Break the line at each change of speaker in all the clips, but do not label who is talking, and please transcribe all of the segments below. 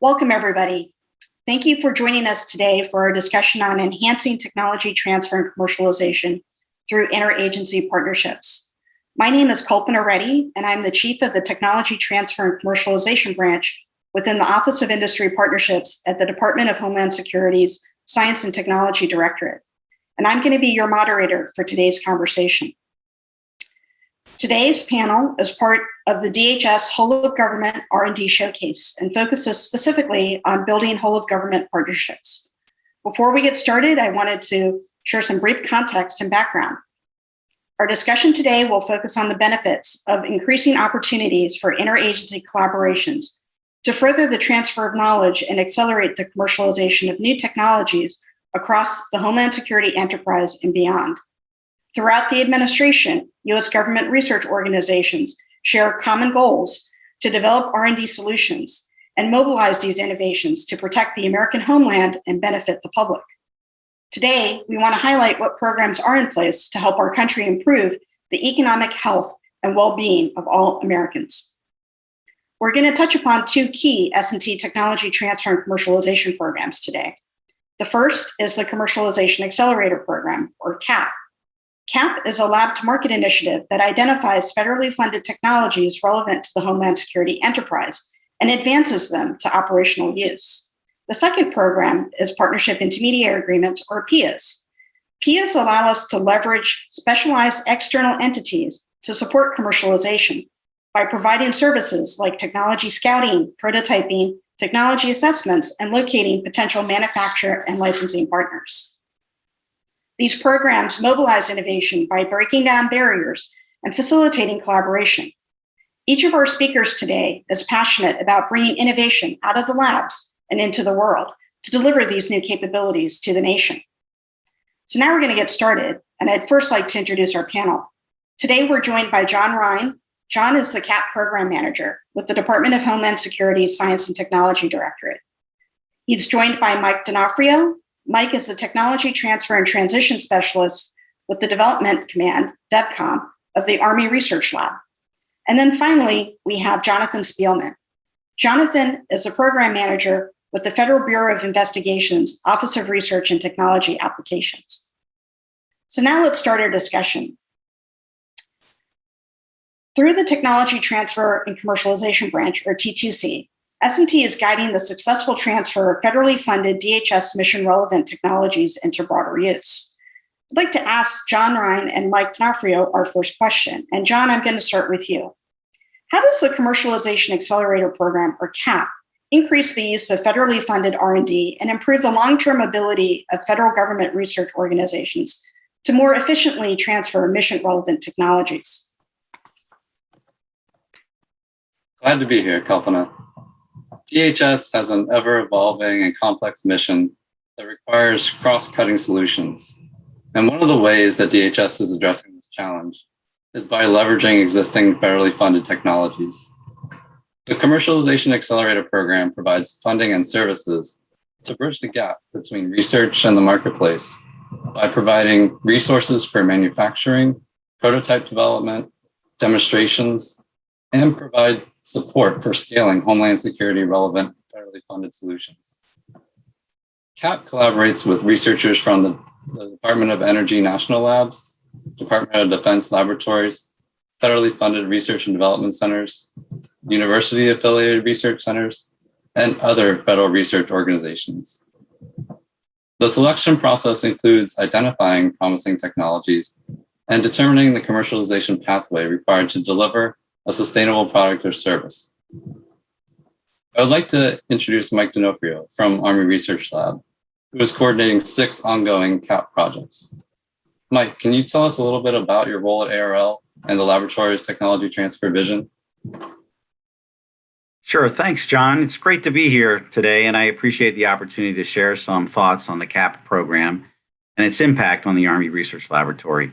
Welcome, everybody. Thank you for joining us today for our discussion on enhancing technology transfer and commercialization through interagency partnerships. My name is Kalpana Reddy, and I'm the Chief of the Technology Transfer and Commercialization Branch within the Office of Industry Partnerships at the Department of Homeland Security's Science and Technology Directorate. And I'm going to be your moderator for today's conversation. Today's panel is part of the DHS Whole of Government R&D Showcase and focuses specifically on building whole of government partnerships. Before we get started, I wanted to share some brief context and background. Our discussion today will focus on the benefits of increasing opportunities for interagency collaborations to further the transfer of knowledge and accelerate the commercialization of new technologies across the Homeland Security enterprise and beyond. Throughout the administration, U.S. government research organizations share common goals to develop R&D solutions and mobilize these innovations to protect the American homeland and benefit the public. Today, we want to highlight what programs are in place to help our country improve the economic health and well-being of all Americans. We're going to touch upon two key S&T technology transfer and commercialization programs today. The first is the Commercialization Accelerator Program, or CAP. CAP is a lab-to-market initiative that identifies federally funded technologies relevant to the Homeland Security enterprise and advances them to operational use. The second program is Partnership Intermediary Agreements, or PIAs. PIAs allow us to leverage specialized external entities to support commercialization by providing services like technology scouting, prototyping, technology assessments, and locating potential manufacturer and licensing partners. These programs mobilize innovation by breaking down barriers and facilitating collaboration. Each of our speakers today is passionate about bringing innovation out of the labs and into the world to deliver these new capabilities to the nation. So now we're going to get started, and I'd first like to introduce our panel. Today we're joined by John Ryan. John is the CAP Program Manager with the Department of Homeland Security's Science and Technology Directorate. He's joined by Mike D'Onofrio. Mike is the Technology Transfer and Transition Specialist with the Development Command, DevCom, of the Army Research Lab. And then finally, we have Jonathan Spielman. Jonathan is a Program Manager with the Federal Bureau of Investigation's Office of Research and Technology Applications. So now let's start our discussion. Through the Technology Transfer and Commercialization Branch, or T2C, S&T is guiding the successful transfer of federally funded DHS mission-relevant technologies into broader use. I'd like to ask John Ryan and Mike D'Onofrio our first question. And John, I'm going to start with you. How does the Commercialization Accelerator Program, or CAP, increase the use of federally funded R&D and improve the long-term ability of federal government research organizations to more efficiently transfer mission-relevant technologies?
Glad to be here, Kalpana. DHS has an ever-evolving and complex mission that requires cross-cutting solutions. And one of the ways that DHS is addressing this challenge is by leveraging existing federally funded technologies. The Commercialization Accelerator Program provides funding and services to bridge the gap between research and the marketplace by providing resources for manufacturing, prototype development, demonstrations, and provide support for scaling Homeland Security relevant federally funded solutions. CAP collaborates with researchers from the Department of Energy National Labs, Department of Defense Laboratories, federally funded research and development centers, university-affiliated research centers, and other federal research organizations. The selection process includes identifying promising technologies and determining the commercialization pathway required to deliver a sustainable product or service. I would like to introduce Mike D'Onofrio from Army Research Lab, who is coordinating 6 ongoing CAP projects. Mike, can you tell us a little bit about your role at ARL and the laboratory's technology transfer vision?
Sure, thanks, John. It's great to be here today, and I appreciate the opportunity to share some thoughts on the CAP program and its impact on the Army Research Laboratory.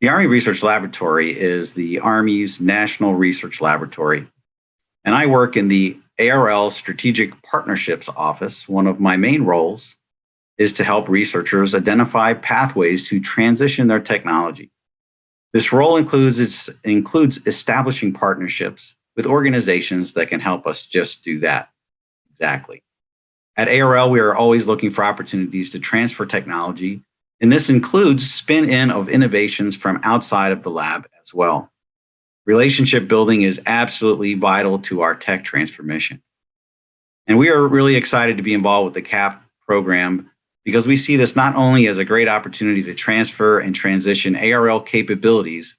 The Army Research Laboratory is the Army's national research laboratory, and I work in the ARL Strategic Partnerships Office. One of my main roles is to help researchers identify pathways to transition their technology. This role includes establishing partnerships with organizations that can help us just do that. exactly. At ARL, we are always looking for opportunities to transfer technology, and this includes spin-in of innovations from outside of the lab as well. Relationship building is absolutely vital to our tech transformation. And we are really excited to be involved with the CAP program because we see this not only as a great opportunity to transfer and transition ARL capabilities,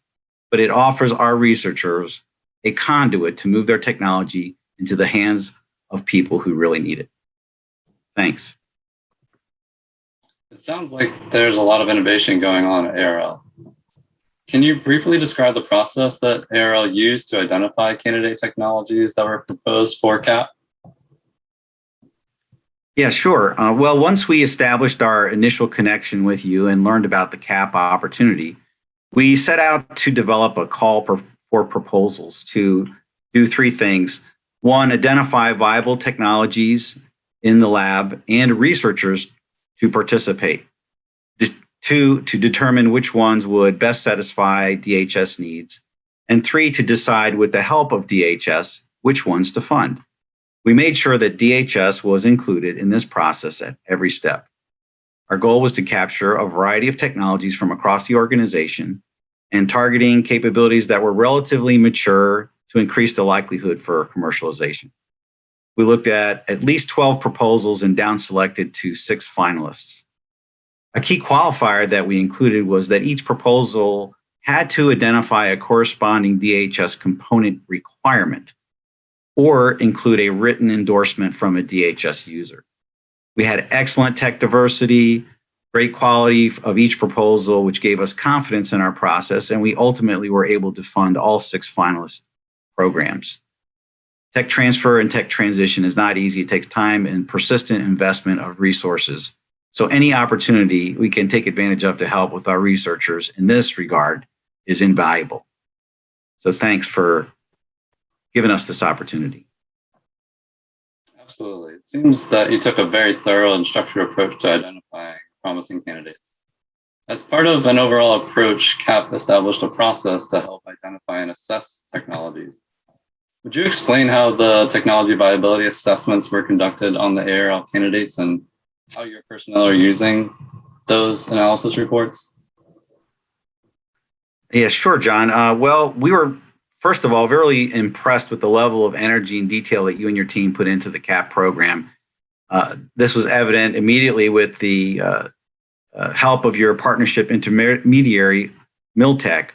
but it offers our researchers a conduit to move their technology into the hands of people who really need it. Thanks.
It sounds like there's a lot of innovation going on at ARL. Can you briefly describe the process that ARL used to identify candidate technologies that were proposed for CAP?
Yeah, sure. Well, once we established our initial connection with you and learned about the CAP opportunity, we set out to develop a call for proposals to do three things. One, identify viable technologies in the lab and researchers to participate. Two, to determine which ones would best satisfy DHS needs. And three, to decide with the help of DHS which ones to fund. We made sure that DHS was included in this process at every step. Our goal was to capture a variety of technologies from across the organization and targeting capabilities that were relatively mature to increase the likelihood for commercialization. We looked at least 12 proposals and down selected to 6 finalists. A key qualifier that we included was that each proposal had to identify a corresponding DHS component requirement or include a written endorsement from a DHS user. We had excellent tech diversity, great quality of each proposal, which gave us confidence in our process, and we ultimately were able to fund all 6 finalist programs. Tech transfer and tech transition is not easy. It takes time and persistent investment of resources. So any opportunity we can take advantage of to help with our researchers in this regard is invaluable. So thanks for giving us this opportunity.
Absolutely. It seems that you took a very thorough and structured approach to identifying promising candidates. As part of an overall approach, CAP established a process to help identify and assess technologies. Would you explain how the technology viability assessments were conducted on the ARL candidates and how your personnel are using those analysis reports?
Yeah, sure, John. Well, we were, first of all, very impressed with the level of energy and detail that you and your team put into the CAP program. This was evident immediately with the help of your partnership intermediary, Miltech.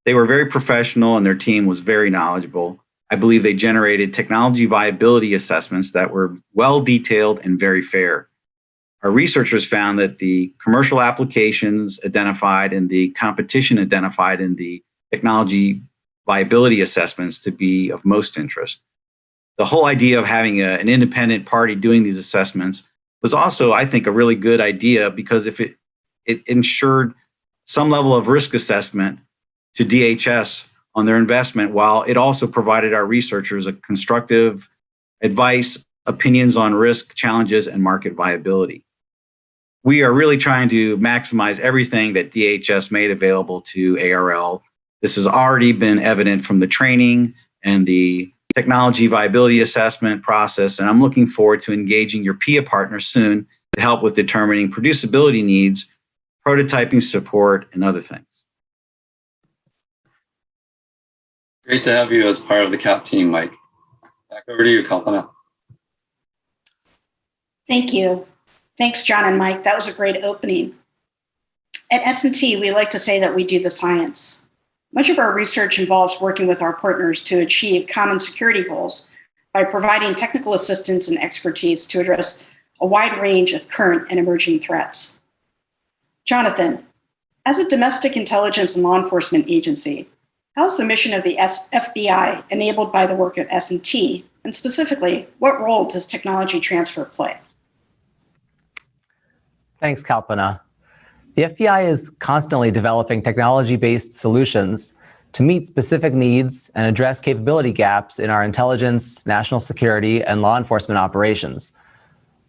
They were very professional and their team was very knowledgeable. I believe they generated technology viability assessments that were well detailed and very fair. Our researchers found that the commercial applications identified and the competition identified in the technology viability assessments to be of most interest. The whole idea of having an independent party doing these assessments was also, I think, a really good idea because if it ensured some level of risk assessment to DHS on their investment, while it also provided our researchers a constructive advice, opinions on risk, challenges, and market viability. We are really trying to maximize everything that DHS made available to ARL. This has already been evident from the training and the technology viability assessment process, and I'm looking forward to engaging your PIA partners soon to help with determining producibility needs, prototyping support, and other things.
Great to have you as part of the CAP team, Mike. Back over to you, Kalpana.
Thank you. Thanks, John and Mike. That was a great opening. At S&T, we like to say that we do the science. Much of our research involves working with our partners to achieve common security goals by providing technical assistance and expertise to address a wide range of current and emerging threats. Jonathan, as a domestic intelligence and law enforcement agency, how is the mission of the FBI enabled by the work of S&T, and specifically, what role does technology transfer play?
Thanks, Kalpana. The FBI is constantly developing technology-based solutions to meet specific needs and address capability gaps in our intelligence, national security, and law enforcement operations.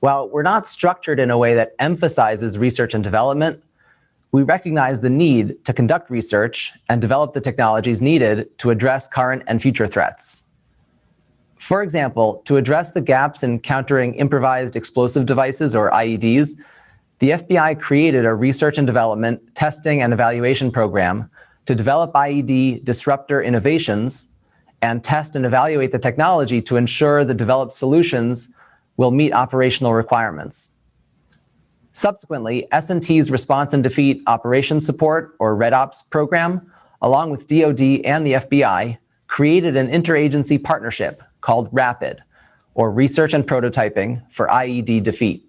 While we're not structured in a way that emphasizes research and development, we recognize the need to conduct research and develop the technologies needed to address current and future threats. For example, to address the gaps in countering improvised explosive devices, or IEDs, the FBI created a research and development, testing, and evaluation program to develop IED disruptor innovations and test and evaluate the technology to ensure the developed solutions will meet operational requirements. Subsequently, S&T's Response and Defeat Operations Support, or REDOPS program, along with DoD and the FBI, created an interagency partnership called RAPID, or Research and Prototyping for IED Defeat.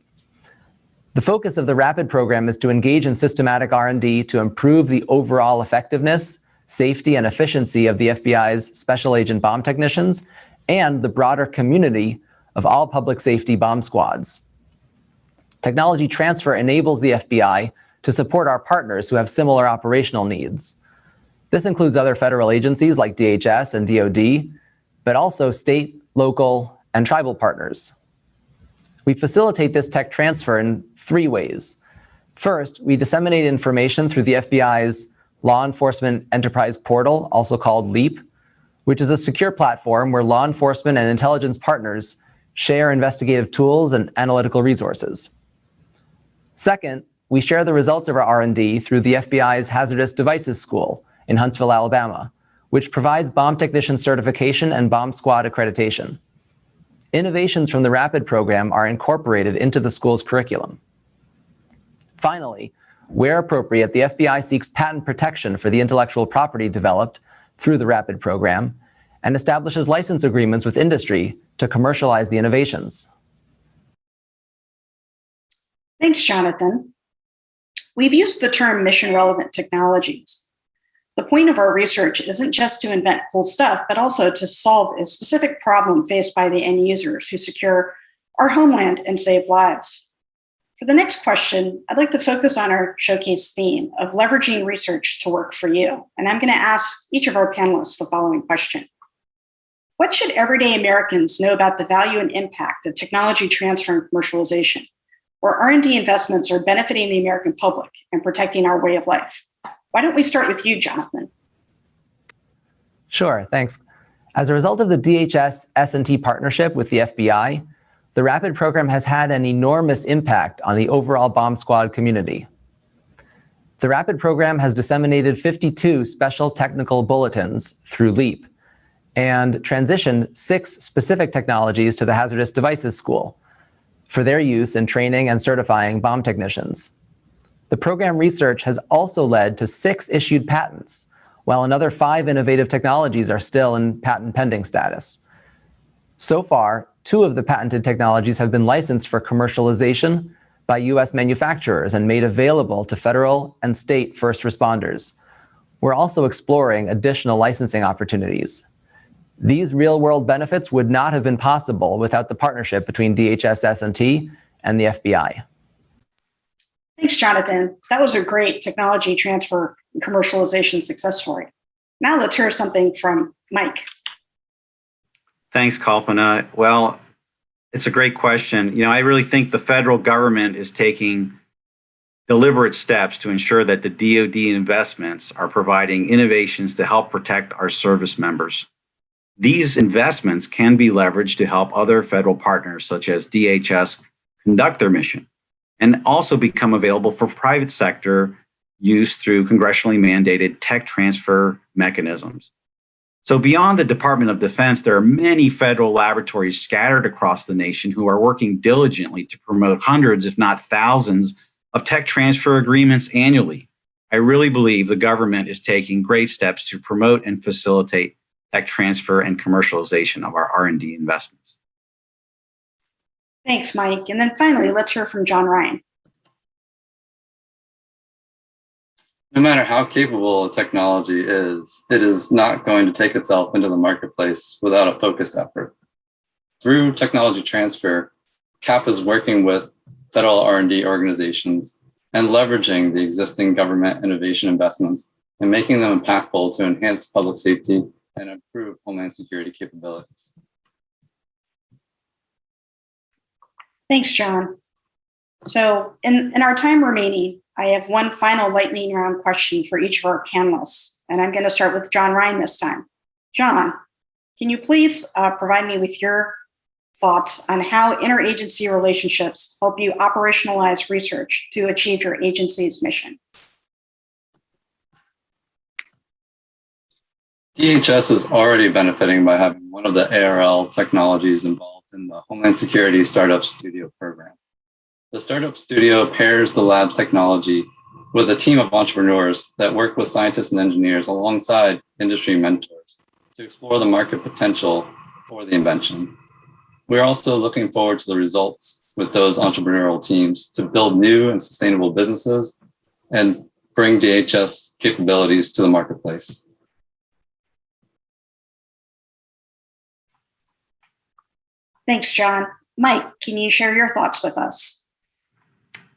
The focus of the RAPID program is to engage in systematic R&D to improve the overall effectiveness, safety, and efficiency of the FBI's special agent bomb technicians and the broader community of all public safety bomb squads. Technology transfer enables the FBI to support our partners who have similar operational needs. This includes other federal agencies like DHS and DoD, but also state, local, and tribal partners. We facilitate this tech transfer in 3 ways. First, we disseminate information through the FBI's Law Enforcement Enterprise Portal, also called LEAP, which is a secure platform where law enforcement and intelligence partners share investigative tools and analytical resources. Second, we share the results of our R&D through the FBI's Hazardous Devices School in Huntsville, Alabama, which provides bomb technician certification and bomb squad accreditation. Innovations from the RAPID program are incorporated into the school's curriculum. Finally, where appropriate, the FBI seeks patent protection for the intellectual property developed through the RAPID program and establishes license agreements with industry to commercialize the innovations.
Thanks, Jonathan. We've used the term mission-relevant technologies. The point of our research isn't just to invent cool stuff, but also to solve a specific problem faced by the end users who secure our homeland and save lives. For the next question, I'd like to focus on our showcase theme of leveraging research to work for you. And I'm going to ask each of our panelists the following question. What should everyday Americans know about the value and impact of technology transfer and commercialization, where R&D investments are benefiting the American public and protecting our way of life? Why don't we start with you, Jonathan?
Sure, thanks. As a result of the DHS S&T partnership with the FBI, the RAPID program has had an enormous impact on the overall bomb squad community. The RAPID program has disseminated 52 special technical bulletins through LEAP and transitioned 6 specific technologies to the Hazardous Devices School for their use in training and certifying bomb technicians. The program research has also led to 6 issued patents, while another 5 innovative technologies are still in patent pending status. So far, 2 of the patented technologies have been licensed for commercialization by US manufacturers and made available to federal and state first responders. We're also exploring additional licensing opportunities. These real-world benefits would not have been possible without the partnership between DHS S&T and the FBI.
Thanks, Jonathan. That was a great technology transfer and commercialization success story. Now let's hear something from Mike.
Thanks, Kalpana. Well, it's a great question. I really think the federal government is taking deliberate steps to ensure that the DoD investments are providing innovations to help protect our service members. These investments can be leveraged to help other federal partners, such as DHS, conduct their mission, and also become available for private sector use through congressionally mandated tech transfer mechanisms. So beyond the Department of Defense, there are many federal laboratories scattered across the nation who are working diligently to promote hundreds, if not thousands, of tech transfer agreements annually. I really believe the government is taking great steps to promote and facilitate tech transfer and commercialization of our R&D investments.
Thanks, Mike. And then finally, let's hear from John Ryan.
No matter how capable a technology is, it is not going to take itself into the marketplace without a focused effort. Through technology transfer, CAP is working with federal R&D organizations and leveraging the existing government innovation investments and making them impactful to enhance public safety and improve homeland security capabilities.
Thanks, John. So in our time remaining, I have one final lightning round question for each of our panelists, and I'm going to start with John Ryan this time. John, Can you please provide me with your thoughts on how interagency relationships help you operationalize research to achieve your agency's mission?
DHS is already benefiting by having one of the ARL technologies involved in the Homeland Security Startup Studio program. The Startup Studio pairs the lab's technology with a team of entrepreneurs that work with scientists and engineers alongside industry mentors to explore the market potential for the invention. We're also looking forward to the results with those entrepreneurial teams to build new and sustainable businesses and bring DHS capabilities to the marketplace.
Thanks, John. Mike, can you share your thoughts with us?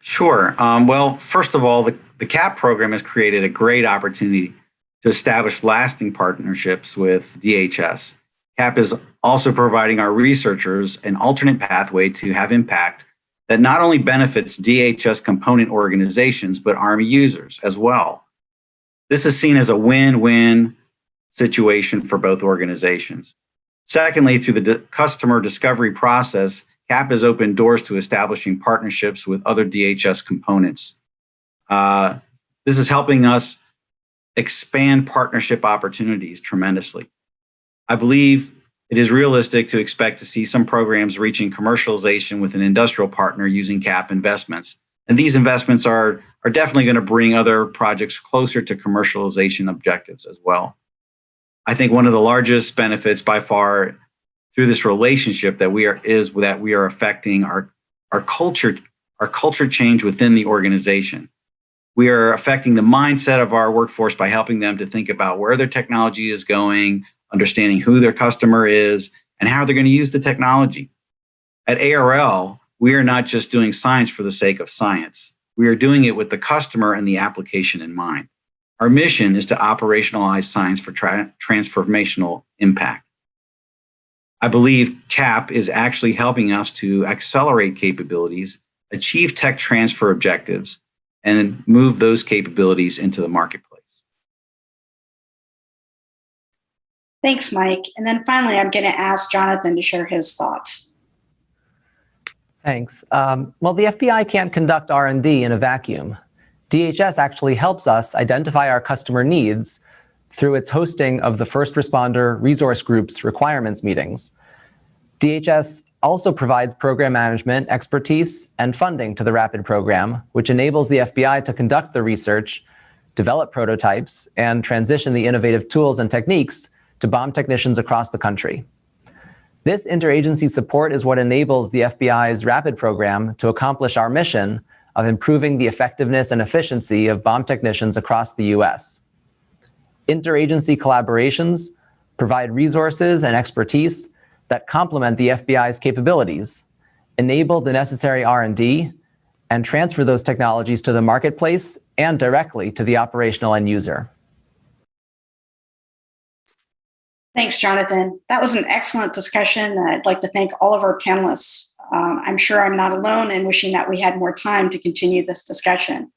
Sure. Well, first of all, the CAP program has created a great opportunity to establish lasting partnerships with DHS. CAP is also providing our researchers an alternate pathway to have impact that not only benefits DHS component organizations, but Army users as well. This is seen as a win-win situation for both organizations. Secondly, through the customer discovery process, CAP has opened doors to establishing partnerships with other DHS components. This is helping us expand partnership opportunities tremendously. I believe it is realistic to expect to see some programs reaching commercialization with an industrial partner using CAP investments. And these investments are definitely going to bring other projects closer to commercialization objectives as well. I think one of the largest benefits by far through this relationship that we are affecting our culture change within the organization. We are affecting the mindset of our workforce by helping them to think about where their technology is going, understanding who their customer is, and how they're going to use the technology. At ARL, we are not just doing science for the sake of science. We are doing it with the customer and the application in mind. Our mission is to operationalize science for transformational impact. I believe CAP is actually helping us to accelerate capabilities, achieve tech transfer objectives, and move those capabilities into the marketplace.
Thanks, Mike. And then finally, I'm going to ask Jonathan to share his thoughts.
Thanks. Well, the FBI can't conduct R&D in a vacuum. DHS actually helps us identify our customer needs through its hosting of the first responder resource groups requirements meetings. DHS also provides program management, expertise, and funding to the RAPID program, which enables the FBI to conduct the research, develop prototypes, and transition the innovative tools and techniques to bomb technicians across the country. This interagency support is what enables the FBI's RAPID program to accomplish our mission of improving the effectiveness and efficiency of bomb technicians across the US. Interagency collaborations provide resources and expertise that complement the FBI's capabilities, enable the necessary R&D, and transfer those technologies to the marketplace and directly to the operational end user.
Thanks, Jonathan. That was an excellent discussion. I'd like to thank all of our panelists. I'm sure I'm not alone in wishing that we had more time to continue this discussion.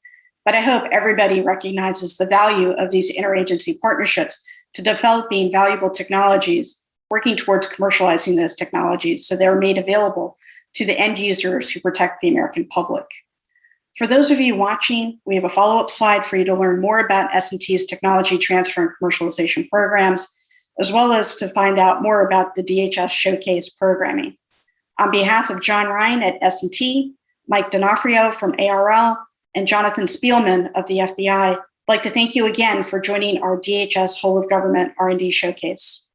But I hope everybody recognizes the value of these interagency partnerships to developing valuable technologies, working towards commercializing those technologies so they're made available to the end users who protect the American public. For those of you watching, we have a follow-up slide for you to learn more about S&T's technology transfer and commercialization programs, as well as to find out more about the DHS Showcase programming. On behalf of John Ryan at S&T, Mike D'Onofrio from ARL, and Jonathan Spielman of the FBI, I'd like to thank you again for joining our DHS Whole of Government R&D Showcase.